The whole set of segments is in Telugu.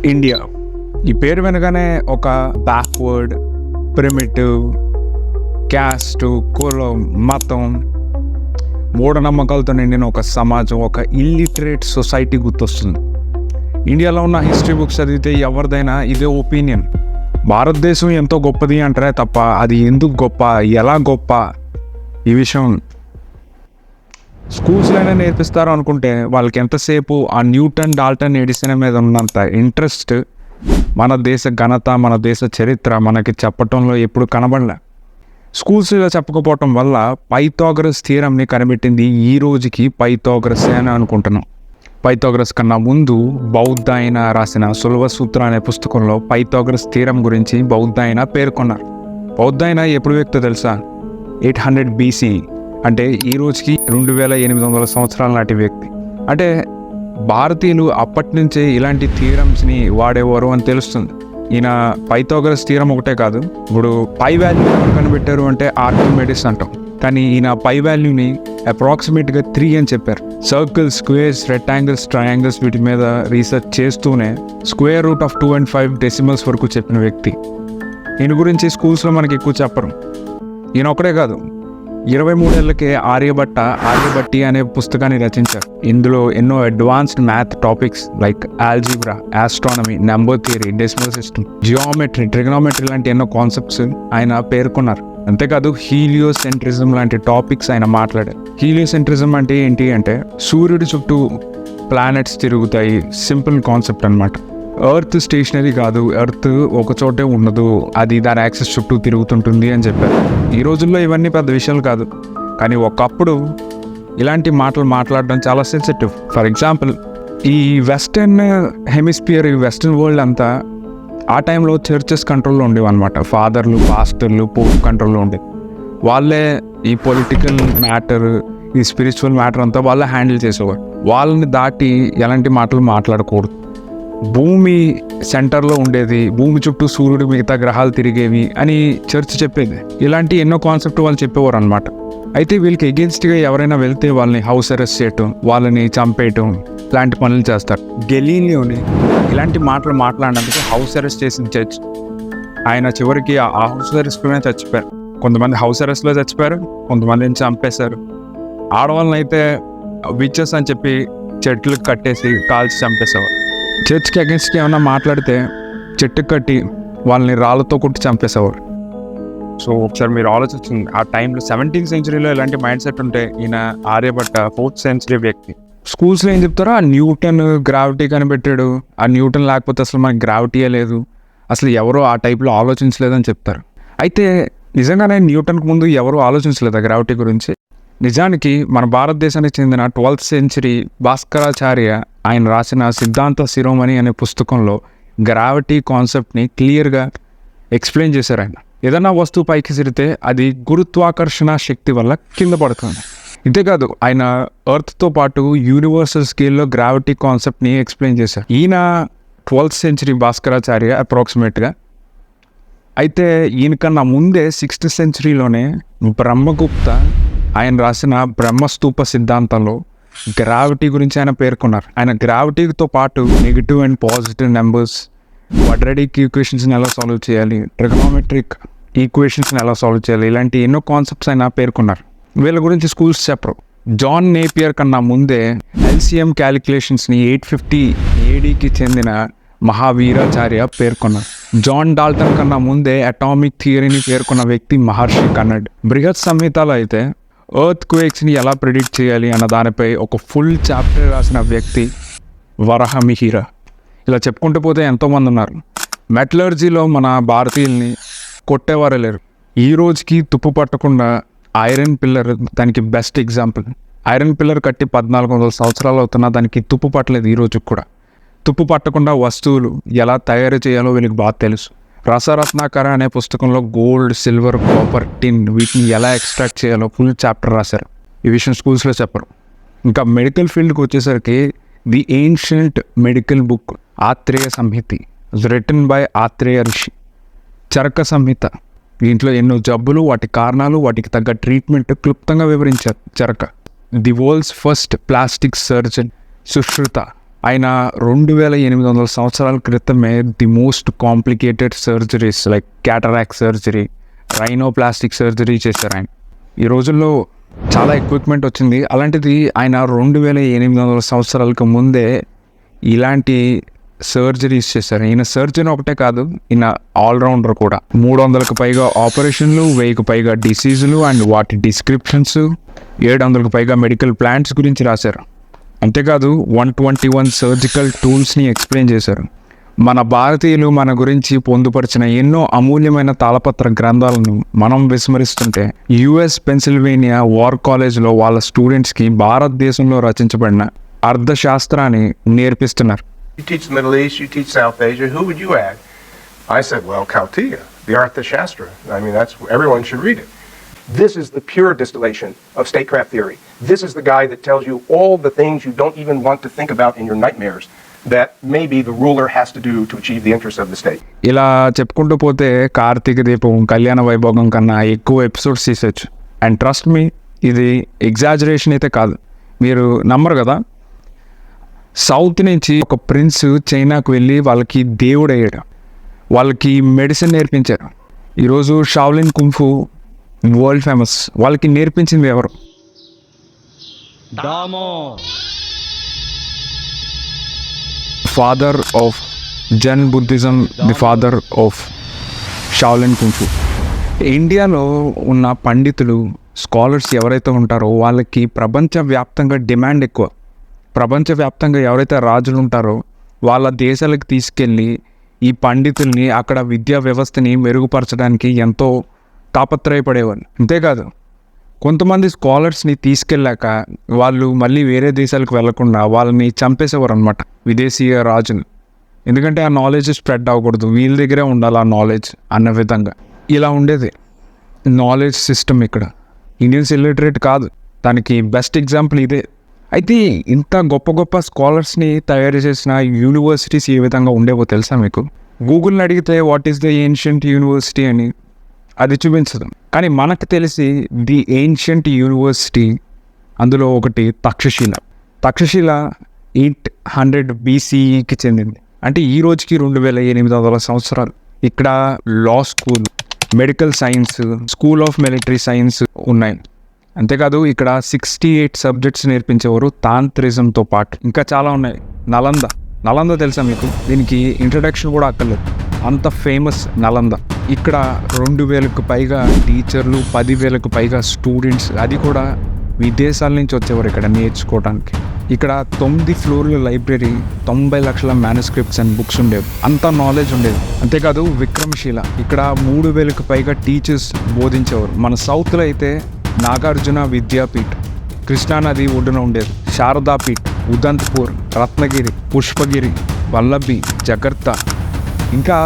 ఇండియా ఈ పేరు వినగానే ఒక బ్యాక్వర్డ్, ప్రిమిటివ్, క్యాస్ట్, కులం, మతం, మూఢనమ్మకాలతో నిండిన ఒక సమాజం, ఒక ఇల్లిటరేట్ సొసైటీ గుర్తొస్తుంది. ఇండియాలో ఉన్న హిస్టరీ బుక్స్ చదివితే ఎవరిదైనా ఇదే ఒపీనియన్. భారతదేశం ఎంతో గొప్పది అంటారే తప్ప అది ఎందుకు గొప్ప, ఎలా గొప్ప, ఈ విషయం స్కూల్స్లోనే నేర్పిస్తారు అనుకుంటే వాళ్ళకి ఎంతసేపు ఆ న్యూటన్, డాల్టన్, ఎడిసన్ మీద ఉన్నంత ఇంట్రెస్ట్ మన దేశ ఘనత, మన దేశ చరిత్ర మనకి చెప్పటంలో ఎప్పుడు కనబడలే. స్కూల్స్లో చెప్పకపోవటం వల్ల పైథాగరస్ థియరమ్ని కనిపెట్టింది ఈ రోజుకి పైథాగరస్ అని అనుకుంటున్నాం. పైథాగరస్ కన్నా ముందు బౌద్ధ ఆయన రాసిన సులభ సూత్ర అనే పుస్తకంలో పైథాగరస్ థియరం గురించి బౌద్ధ ఆయన పేర్కొన్నారు. బౌద్ధ ఆయన ఎప్పుడు వ్యక్తో తెలుసా? 800 BC, అంటే ఈ రోజుకి 2800 సంవత్సరాల నాటి వ్యక్తి. అంటే భారతీయులు అప్పటి నుంచే ఇలాంటి థియరమ్స్ని వాడేవారు అని తెలుస్తుంది. ఈయన పైథాగరస్ థియరం ఒకటే కాదు, ఇప్పుడు పై వాల్యూ ఎవరు కనిపెట్టారు అంటే ఆర్కిమెడిస్ అంటాం, కానీ ఈయన పై వాల్యూని అప్రాక్సిమేట్గా 3 అని చెప్పారు. సర్కిల్స్, స్క్వేర్స్, రెక్టాంగిల్స్, ట్రయాంగిల్స్ వీటి మీద రీసెర్చ్ చేస్తూనే square root of 2 and 5 decimals వరకు చెప్పిన వ్యక్తి. ఈయన గురించి స్కూల్స్లో మనకి ఎక్కువ చెప్పరు. ఈయన ఒకటే కాదు, 23 ఏళ్ళకే ఆర్యభట్టి అనే పుస్తకాన్ని రచించారు. ఇందులో ఎన్నో advanced math topics like algebra, astronomy, number theory, decimal system, geometry, trigonometry లాంటి ఎన్నో కాన్సెప్ట్స్ ఆయన పేర్కొన్నారు. అంతేకాదు హీలియోసెంట్రిజం లాంటి టాపిక్స్ ఆయన మాట్లాడారు. హీలియోసెంట్రిజం అంటే ఏంటి అంటే సూర్యుడి చుట్టూ ప్లానెట్స్ తిరుగుతాయి, సింపుల్ కాన్సెప్ట్ అనమాట. ఎర్త్ స్టేషనరీ కాదు, ఎర్త్ ఒక చోటే ఉండదు, అది దాని యాక్సెస్ చుట్టూ తిరుగుతుంటుంది అని చెప్పారు. ఈ రోజుల్లో ఇవన్నీ పెద్ద విషయాలు కాదు, కానీ ఒకప్పుడు ఇలాంటి మాటలు మాట్లాడడం చాలా సెన్సిటివ్. ఫర్ ఎగ్జాంపుల్, ఈ వెస్టర్న్ హెమిస్ఫియర్, ఈ వెస్టర్న్ వరల్డ్ అంతా ఆ టైంలో చర్చెస్ కంట్రోల్లో ఉండేవి అనమాట. ఫాదర్లు, పాస్టర్లు, పోప్ కంట్రోల్లో ఉండేవి. వాళ్ళే ఈ పొలిటికల్ మ్యాటర్, ఈ స్పిరిచువల్ మ్యాటర్ అంతా వాళ్ళే హ్యాండిల్ చేసేవారు. వాళ్ళని దాటి ఎలాంటి మాటలు మాట్లాడకూడదు. భూమి సెంటర్లో ఉండేది, భూమి చుట్టూ సూర్యుడు, మిగతా గ్రహాలు తిరిగేవి అని చర్చ్ చెప్పేది. ఇలాంటి ఎన్నో కాన్సెప్ట్ వాళ్ళు చెప్పేవారు అనమాట. అయితే వీళ్ళకి ఎగెన్స్ట్గా ఎవరైనా వెళ్తే వాళ్ళని హౌస్ అరెస్ట్ చేయటం, వాళ్ళని చంపేయటం ఇలాంటి పనులు చేస్తారు. గెలీలియోని ఇలాంటి మాటలు మాట్లాడినందుకు హౌస్ అరెస్ట్ చేసిన చర్చ్. ఆయన చివరికి ఆ హౌస్ అరెస్ట్లోనే చచ్చిపోయారు. కొంతమంది హౌస్ అరెస్ట్లో చచ్చిపోయారు, కొంతమందిని చంపేశారు. ఆడవాళ్ళని అయితే విచెస్ అని చెప్పి చెట్లకు కట్టేసి కాల్చి చంపేసేవారు. చర్చ్కి అగెన్స్ట్గా ఏమైనా మాట్లాడితే చెట్టుకు కట్టి వాళ్ళని రాళ్ళతో కొట్టి చంపేసేవారు. సో ఒకసారి మీరు ఆలోచించండి, ఆ టైంలో 17th centuryలో ఇలాంటి మైండ్ సెట్ ఉంటే ఈయన ఆర్యభట్ట 4th century వ్యక్తి. స్కూల్స్లో ఏం చెప్తారో, ఆ న్యూటన్ గ్రావిటీ కనిపెట్టాడు, ఆ న్యూటన్ లేకపోతే అసలు మనకి గ్రావిటీయే లేదు, అసలు ఎవరో ఆ టైప్లో ఆలోచించలేదని చెప్తారు. అయితే నిజంగానే న్యూటన్కి ముందు ఎవరు ఆలోచించలేదా గ్రావిటీ గురించి? నిజానికి మన భారతదేశానికి చెందిన 12th century భాస్కరాచార్య ఆయన రాసిన సిద్ధాంత శిరోమణి అనే పుస్తకంలో గ్రావిటీ కాన్సెప్ట్ని క్లియర్గా ఎక్స్ప్లెయిన్ చేశారు. ఆయన ఏదైనా వస్తువు పైకి సిరితే అది గురుత్వాకర్షణ శక్తి వల్ల కింద పడుతుంది. ఇంతేకాదు ఆయన ఎర్త్తో పాటు యూనివర్సల్ స్కేల్లో గ్రావిటీ కాన్సెప్ట్ని ఎక్స్ప్లెయిన్ చేశారు. ఈయన 12th century భాస్కరాచార్య అప్రాక్సిమేట్గా. అయితే ఈయనకన్నా ముందే 6th centuryలోనే బ్రహ్మగుప్త ఆయన రాసిన బ్రహ్మస్తూప సిద్ధాంతంలో గ్రావిటీ గురించి ఆయన పేర్కొన్నారు. ఆయన గ్రావిటీతో పాటు negative and positive numbers, quadratic ఈక్వేషన్స్ని ఎలా సాల్వ్ చేయాలి, ట్రిగనోమెట్రిక్ ఈక్వేషన్స్ని ఎలా సాల్వ్ చేయాలి, ఇలాంటి ఎన్నో కాన్సెప్ట్స్ ఆయన పేర్కొన్నారు. వీళ్ళ గురించి స్కూల్స్ చెప్పరు. జాన్ నేపియర్ కన్నా ముందే LCM క్యాలిక్యులేషన్స్ని 850 ADకి చెందిన మహావీరాచార్య పేర్కొన్నారు. జాన్ డాల్టన్ కన్నా ముందే అటామిక్ థియరీని పేర్కొన్న వ్యక్తి మహర్షి కన్నడ్. బృహత్ సంహితలో అయితే ఎర్త్ క్వేక్స్ని ఎలా ప్రిడిక్ట్ చేయాలి అన్న దానిపై ఒక ఫుల్ చాప్టర్ రాసిన వ్యక్తి వరహమిహిర. ఇలా చెప్పుకుంటూ పోతే ఎంతోమంది ఉన్నారు. మెటలర్జీలో మన భారతీయుల్ని కొట్టేవారే లేరు. ఈ రోజుకి తుప్పు పట్టకుండా ఐరన్ పిల్లర్ దానికి బెస్ట్ ఎగ్జాంపుల్. ఐరన్ పిల్లర్ కట్టి 1400 సంవత్సరాలు అవుతున్నా దానికి తుప్పు పట్టలేదు. ఈ రోజుకి కూడా తుప్పు పట్టకుండా వస్తువులు ఎలా తయారు చేయాలో వీళ్ళకి బాగా తెలుసు. రసరత్నాకర అనే పుస్తకంలో గోల్డ్, సిల్వర్, కాపర్, టిన్ వీటిని ఎలా ఎక్స్ట్రాక్ట్ చేయాలో ఫుల్ చాప్టర్ రాశారు. ఈ విషయం స్కూల్స్లో చెప్పరు. ఇంకా మెడికల్ ఫీల్డ్కి వచ్చేసరికి the ancient medical book Atreya Samhita, written by Atreya Rishi. Charaka సంహిత, దీంట్లో ఎన్నో జబ్బులు, వాటి కారణాలు, వాటికి తగ్గ ట్రీట్మెంట్ క్లుప్తంగా వివరించారు Charaka. The world's first plastic surgeon Sushruta ఆయన 2800 సంవత్సరాల క్రితమే the most complicated surgeries like cataract surgery, rhinoplastic surgery చేశారు ఆయన. ఈ రోజుల్లో చాలా ఎక్విప్మెంట్ వచ్చింది. అలాంటిది ఆయన 2800 సంవత్సరాలకు ముందే ఇలాంటి సర్జరీస్ చేశారు. ఈయన సర్జన్ ఒకటే కాదు, ఈయన ఆల్రౌండర్ కూడా. 300కు పైగా ఆపరేషన్లు, 1000కు పైగా డిసీజులు అండ్ వాటి డిస్క్రిప్షన్స్, 700కు పైగా మెడికల్ ప్లాంట్స్ గురించి రాశారు. అంతేకాదు 121 సర్జికల్ టూల్స్ని ఎక్స్ప్లెయిన్ చేశారు. మన భారతీయులు మన గురించి పొందుపరిచిన ఎన్నో అమూల్యమైన తాళపత్ర గ్రంథాలను మనం విస్మరిస్తుంటే యుఎస్ పెన్సిల్వేనియా వార్ కాలేజ్లో వాళ్ళ స్టూడెంట్స్కి భారతదేశంలో రచించబడిన అర్థశాస్త్రాన్ని నేర్పిస్తున్నారు. You teach the Middle East, you teach South Asia, who would you add? I said, well, Kautilya, the Arthashastra. I mean, everyone should read it. This is the pure distillation of statecraft theory. This is the guy that tells you all the things you don't even want to think about in your nightmares that maybe the ruler has to do to achieve the interests of the state. ఇలా చెప్పుకుంటూ పోతే కార్తీక దీపం, కళ్యాణ వైభోగం కన్నా ఎక్కువ ఎపిసోడ్స్ తీసేచ్చు. అండ్ ట్రస్ట్ మీ, ఇది ఎగ్జాజరేషన్ అయితే కాదు. మీరు నమ్మరు కదా, సౌత్ నుంచి ఒక ప్రిన్స్ చైనాకు వెళ్ళి వాళ్ళకి దేవుడు అయ్యాడు, వాళ్ళకి మెడిసిన్ నేర్పించారు. ఈరోజు షావ్లిన్ కుంఫు వరల్డ్ ఫేమస్. వాళ్ళకి నేర్పించింది ఎవరు? Father of Jan Buddhism, the father of Shaolin kung fu. ఇండియాలో ఉన్న పండితులు, స్కాలర్స్ ఎవరైతే ఉంటారో వాళ్ళకి ప్రపంచవ్యాప్తంగా డిమాండ్ ఎక్కువ. ప్రపంచవ్యాప్తంగా ఎవరైతే రాజులు ఉంటారో వాళ్ళ దేశాలకు తీసుకెళ్ళి ఈ పండితుల్ని, అక్కడ విద్యా వ్యవస్థని మెరుగుపరచడానికి ఎంతో తాపత్రయపడేవాళ్ళు. అంతేకాదు కొంతమంది స్కాలర్స్ని తీసుకెళ్ళాక వాళ్ళు మళ్ళీ వేరే దేశాలకు వెళ్లకుండా వాళ్ళని చంపేసేవారు అనమాట, విదేశీయ రాజులు. ఎందుకంటే ఆ నాలెడ్జ్ స్ప్రెడ్ అవ్వకూడదు, వీళ్ళ దగ్గరే ఉండాలి ఆ నాలెడ్జ్ అన్న విధంగా. ఇలా ఉండేది నాలెడ్జ్ సిస్టమ్ ఇక్కడ. ఇండియన్స్ ఇల్లిటరేట్ కాదు, దానికి బెస్ట్ ఎగ్జాంపుల్ ఇదే. అయితే ఇంత గొప్ప గొప్ప స్కాలర్స్ని తయారు చేసిన యూనివర్సిటీస్ ఏ విధంగా ఉండేవో తెలుసా మీకు? గూగుల్ని అడిగితే what is the ancient university అని అది చూపించదు. కానీ మనకు తెలిసి ది ఏన్షియంట్ యూనివర్సిటీ అందులో ఒకటి తక్షశిల. తక్షశిల 800 BCEకి చెందింది. అంటే ఈ రోజుకి 2800 సంవత్సరాలు. ఇక్కడ law school, medical science, school of military science ఉన్నాయి. అంతేకాదు ఇక్కడ 68 సబ్జెక్ట్స్ నేర్పించేవారు తాంత్రిజంతో పాటు. ఇంకా చాలా ఉన్నాయి. నలంద తెలుసా మీకు? దీనికి ఇంట్రడక్షన్ కూడా అక్కర్లేదు, అంత ఫేమస్ నలంద. ఇక్కడ 2000కు పైగా టీచర్లు, 10,000కు పైగా స్టూడెంట్స్, అది కూడా విదేశాల నుంచి వచ్చేవారు ఇక్కడ నేర్చుకోవడానికి. ఇక్కడ 9 ఫ్లోర్ల లైబ్రరీ, 90 లక్షల మ్యానుస్క్రిప్ట్స్ అండ్ బుక్స్ ఉండేవి. అంత నాలెడ్జ్ ఉండేది. అంతేకాదు విక్రమశీల, ఇక్కడ 3,000కు పైగా టీచర్స్ బోధించేవారు. మన సౌత్లో అయితే నాగార్జున విద్యాపీఠ్ కృష్ణానది ఒడ్డున ఉండేది, శారదాపీఠ్, ఉదంత్పూర్, రత్నగిరి, పుష్పగిరి, వల్లభి, జగర్తా, ఇంకా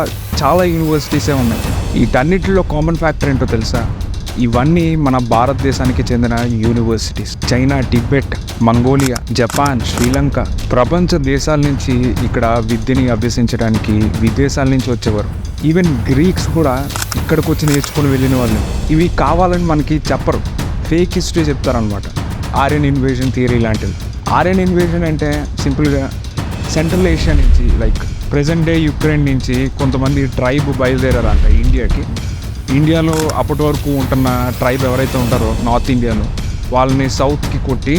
చాలా యూనివర్సిటీసే ఉన్నాయి. వీటన్నిటిలో కామన్ ఫ్యాక్టర్ ఏంటో తెలుసా? ఇవన్నీ మన భారతదేశానికి చెందిన universities. China, Tibet, Mongolia, Japan, Sri Lanka, ప్రపంచ దేశాల నుంచి ఇక్కడ విద్యని అభ్యసించడానికి విదేశాల నుంచి వచ్చేవారు. ఈవెన్ గ్రీక్స్ కూడా ఇక్కడికి వచ్చి నేర్చుకుని వెళ్ళిన వాళ్ళు. ఇవి కావాలని మనకి చెప్పరు, ఫేక్ హిస్టరీ చెప్తారనమాట. ఆర్యన్ ఇన్వేజన్ థియరీ లాంటిది. ఆర్యన్ ఇన్వేజన్ అంటే సింపుల్గా సెంట్రల్ ఏషియా నుంచి, లైక్ ప్రెజెంట్ డే యుక్రెయిన్ నుంచి కొంతమంది ట్రైబ్ బయలుదేరారంట ఇండియాకి. ఇండియాలో అప్పటి వరకు ఉంటున్న ట్రైబ్ ఎవరైతే ఉంటారో నార్త్ ఇండియాలో, వాళ్ళని సౌత్కి కొట్టి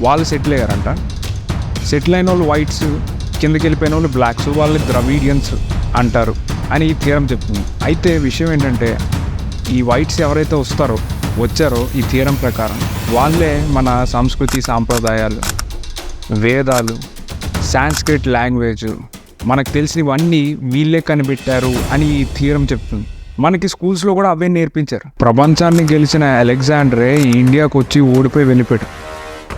వాళ్ళు సెటిల్ అయ్యారంట. సెటిల్ అయిన వాళ్ళు వైట్స్, కిందకి వెళ్ళిపోయిన వాళ్ళు బ్లాక్స్, వాళ్ళు ద్రవిడియన్స్ అంటారు అని ఈ థియరం చెప్తుంది. అయితే విషయం ఏంటంటే ఈ వైట్స్ ఎవరైతే వచ్చారో ఈ థియరం ప్రకారం వాళ్ళే మన సంస్కృతి, సాంప్రదాయాలు, వేదాలు, సాంస్క్రిట్ లాంగ్వేజ్, మనకు తెలిసినవన్నీ వీళ్ళే కనిపెట్టారు అని ఈ థియరం చెప్తుంది. మనకి స్కూల్స్లో కూడా అవే నేర్పించారు. ప్రపంచాన్ని గెలిచిన అలెగ్జాండరే ఇండియాకు వచ్చి ఓడిపోయి వెళ్ళిపోయాడు.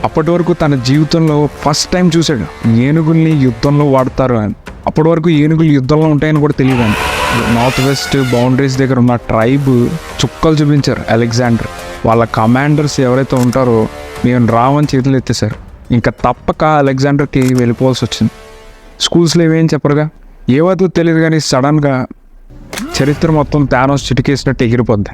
అప్పటి వరకు తన జీవితంలో ఫస్ట్ టైం చూశాడు ఏనుగుల్ని యుద్ధంలో వాడతారు అని. అప్పటి వరకు ఏనుగులు యుద్ధంలో ఉంటాయని కూడా తెలియదు అని. నార్త్ వెస్ట్ బౌండరీస్ దగ్గర ఉన్న ట్రైబ్ చుక్కలు చూపించారు అలెగ్జాండర్. వాళ్ళ కమాండర్స్ ఎవరైతే ఉంటారో మేము రావని చేతులు ఎత్తేసారు. ఇంకా తప్పక అలెగ్జాండర్కి వెళ్ళిపోవాల్సి వచ్చింది. స్కూల్స్లో ఏమేం చెప్పరుగా, ఏవదో తెలియదు కానీ సడన్గా చరిత్ర మొత్తం థానోస్ చిటికేసినట్టు ఎగిరిపోద్ది.